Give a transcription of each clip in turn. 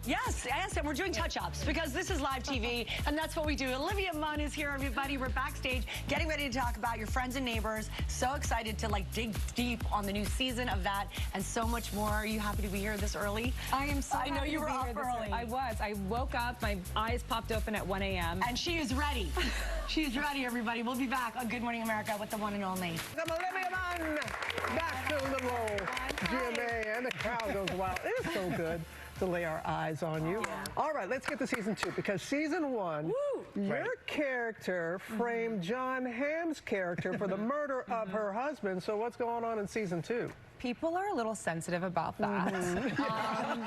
Yes, and we're doing touch-ups because this is live TV, and that's what we do. Olivia Munn is here, everybody. We're backstage getting ready to talk about Your Friends and Neighbors. So excited to dig deep on the new season of that and so much more. Are you happy to be here this early? I am so I know you were up early. I was. I woke up, my eyes popped open at 1 a.m. And she is ready. She's ready, everybody. We'll be back on Good Morning America with the one and only. I'm Olivia Munn, back to the role. GMA, and the crowd goes wild. It is so good to lay our eyes on you. Yeah. All right, let's get to season 2, because season 1, your character framed John Hamm's character for the murder of her husband. So what's going on in season 2? People are a little sensitive about that.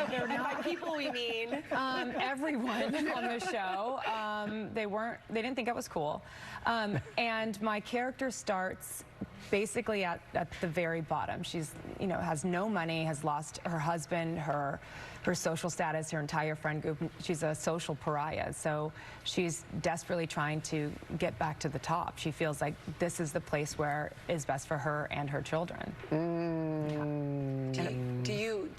They're not. By people, we mean everyone on the show. They didn't think it was cool. And my character starts basically at the very bottom. She's, has no money, has lost her husband, her social status, her entire friend group. She's a social pariah. So she's desperately trying to get back to the top. She feels like this is the place where is best for her and her children. Do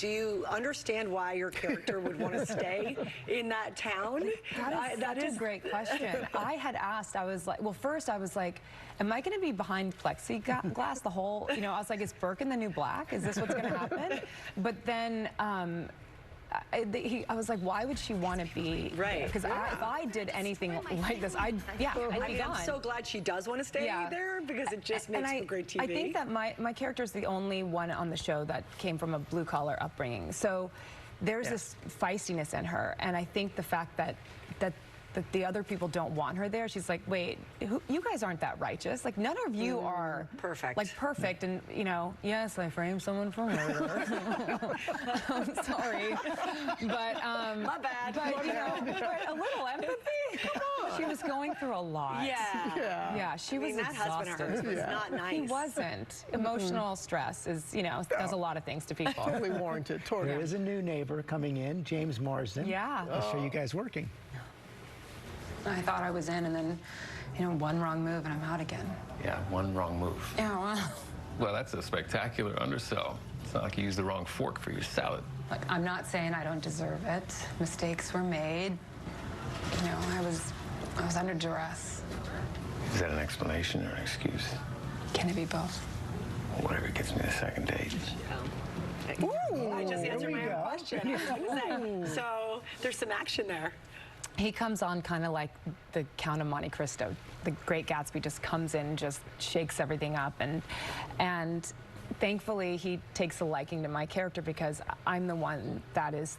you understand why your character would want to stay in that town? That is a great question. I had asked, I was like, well, first I was like, am I going to be behind plexiglass the whole, I was like, is Birkin the new black? Is this what's going to happen? But then I was like, why would she want to be? Right. Because if I did anything like this, I'd be gone. I'm so glad she does want to stay there, because it just makes for great TV. I think that my character is the only one on the show that came from a blue-collar upbringing. So there's this feistiness in her, and I think the fact that the other people don't want her there. She's like, wait, you guys aren't that righteous. Like, none of you are perfect. Like, perfect. And, yes, I framed someone for murder. I'm sorry. But, my bad. But, but a little empathy. Come on. She was going through a lot. Yeah, she was that exhausted. husband of hers was not nice. He wasn't. Emotional stress is, does a lot of things to people. Totally warranted. There is a new neighbor coming in, James Marsden. Yeah. So you guys working? I thought I was in, and then, one wrong move and I'm out again. Yeah, one wrong move. Yeah, well. Well, that's a spectacular undersell. It's not like you used the wrong fork for your salad. Look, I'm not saying I don't deserve it. Mistakes were made. I was under duress. Is that an explanation or an excuse? Can it be both? Whatever gets me the second date. Ooh, I just answered my own question. So there's some action there. He comes on kind of like the Count of Monte Cristo. The Great Gatsby just comes in, just shakes everything up, and thankfully he takes a liking to my character, because I'm the one that is,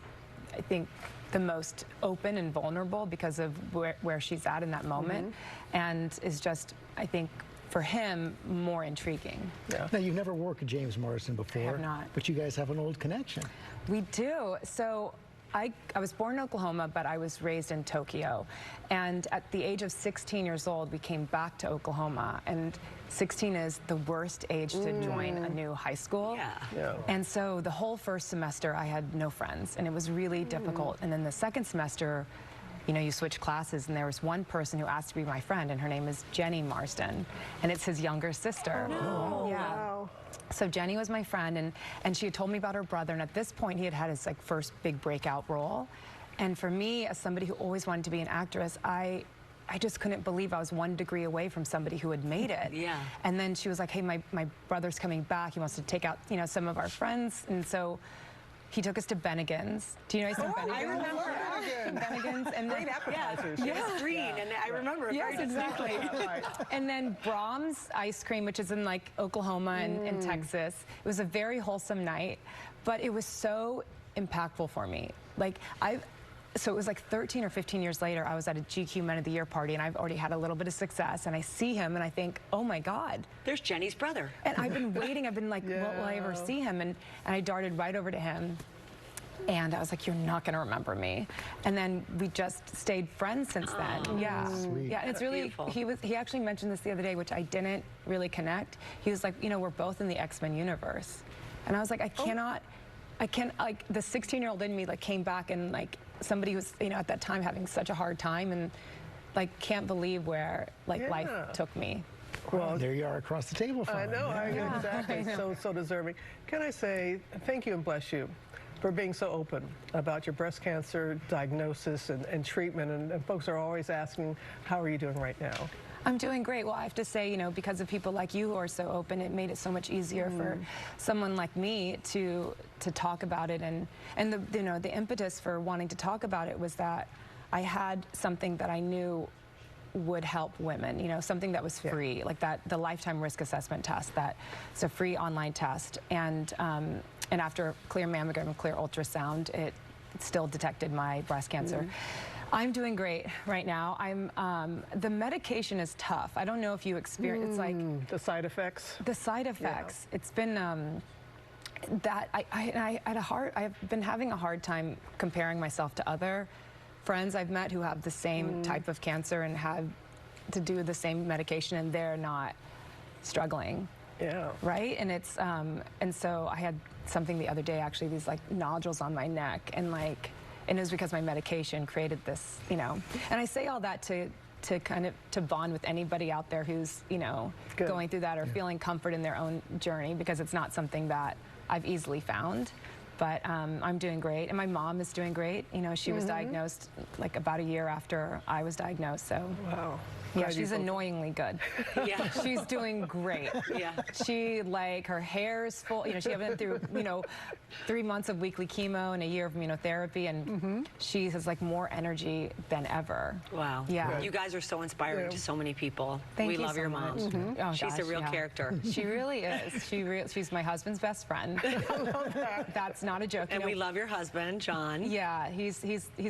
I think, the most open and vulnerable because of where she's at in that moment, and is just, I think, for him, more intriguing. Yeah. Now, you've never worked with James Marsden before. I have not. But you guys have an old connection. We do. So I was born in Oklahoma, but I was raised in Tokyo. And at the age of 16 years old, we came back to Oklahoma. And 16 is the worst age to join a new high school. And so the whole first semester, I had no friends, and it was really difficult. And then the second semester, you switch classes, and there was one person who asked to be my friend, and her name is Jenny Marsden, and it's his younger sister. Wow. So Jenny was my friend, and she had told me about her brother, and at this point he had had his first big breakout role. And for me, as somebody who always wanted to be an actress, I just couldn't believe I was 1 degree away from somebody who had made it. And then she was like, hey, my brother's coming back. He wants to take out, some of our friends. And so he took us to Bennigan's. Do you know Bennigan's? I remember Bennigan's. And great appetizers. It's green, and I remember it very exactly. And then Brahms ice cream, which is in Oklahoma and Texas. It was a very wholesome night, but it was so impactful for me. So it was 13 or 15 years later, I was at a GQ Men of the Year party, and I've already had a little bit of success, and I see him, and I think, oh my God. There's Jenny's brother. And I've been waiting, I've been like, will I ever see him? And I darted right over to him, and I was like, you're not gonna remember me. And then we just stayed friends since then. Sweet. Yeah, and it's really, he actually mentioned this the other day, which I didn't really connect. He was like, we're both in the X-Men universe. And I was like, I can't, the 16-year-old in me came back, and somebody who's, at that time having such a hard time, and can't believe where life took me. Well, there you are across the table from I know, him. exactly. So deserving. Can I say thank you and bless you? for being so open about your breast cancer diagnosis and treatment. And folks are always asking, how are you doing right now? I'm doing great. Well, I have to say, you know, because of people like you who are so open, it made it so much easier for someone like me to talk about it. And the, you know, the impetus for wanting to talk about it was that I had something that I knew would help women, you know, something that was free, like that, the lifetime risk assessment test. That it's a free online test, and after clear mammogram and clear ultrasound, it still detected my breast cancer. I'm doing great right now. The medication is tough. I don't know if you experience like the side effects. The side effects. Yeah. It's been that I've been having a hard time comparing myself to other friends I've met who have the same type of cancer and have to do the same medication, and they're not struggling. Yeah. Right? And it's and so I had something the other day, actually, these like nodules on my neck, and it was because my medication created this, you know. And I say all that to kind of bond with anybody out there who's, you know, going through that or feeling comfort in their own journey, because it's not something that I've easily found. But I'm doing great, and my mom is doing great. You know, she was diagnosed like about a year after I was diagnosed, so. Wow. Yeah, she's annoyingly good. Yeah. She's doing great. Yeah. She, like, her hair is full. You know, she went through, you know, 3 months of weekly chemo and a year of immunotherapy, and she has, like, more energy than ever. Wow. Yeah. You guys are so inspiring to so many people. Thank we you love so your much. mom. Oh, she's a real character. She really is. She's my husband's best friend. I love that. That's not a joke. And we love your husband, John. Yeah, he's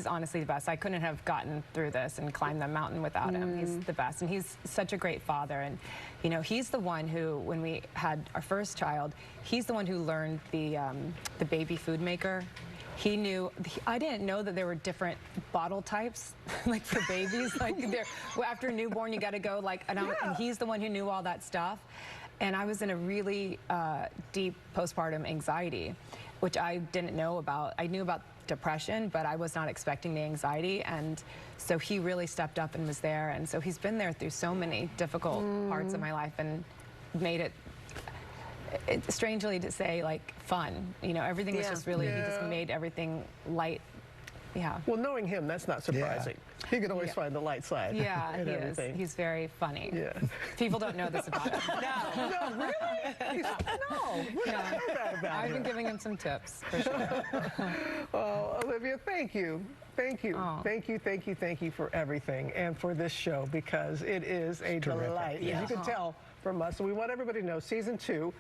honestly the best. I couldn't have gotten through this and climbed that mountain without him. He's the best, and he's such a great father. And you know, he's the one who, when we had our first child, he's the one who learned the baby food maker. He knew. I didn't know that there were different bottle types, like for babies. Like after newborn, you got to go like, and he's the one who knew all that stuff. And I was in a really deep postpartum anxiety, which I didn't know about. I knew about depression, but I was not expecting the anxiety, and so he really stepped up and was there, and so he's been there through so many difficult parts of my life and made it, strangely to say, like, fun. You know, everything was just really, he just made everything light. Yeah. Well, knowing him, that's not surprising. He can always find the light side. Yeah, he is. He's very funny. Yeah. People don't know this about him. No. No, really? No. We don't know that about I've him. been giving him some tips, for sure. Well, Olivia, thank you. Thank you. Oh. Thank you for everything and for this show, because it is a delight. As you can tell from us. So we want everybody to know, season 2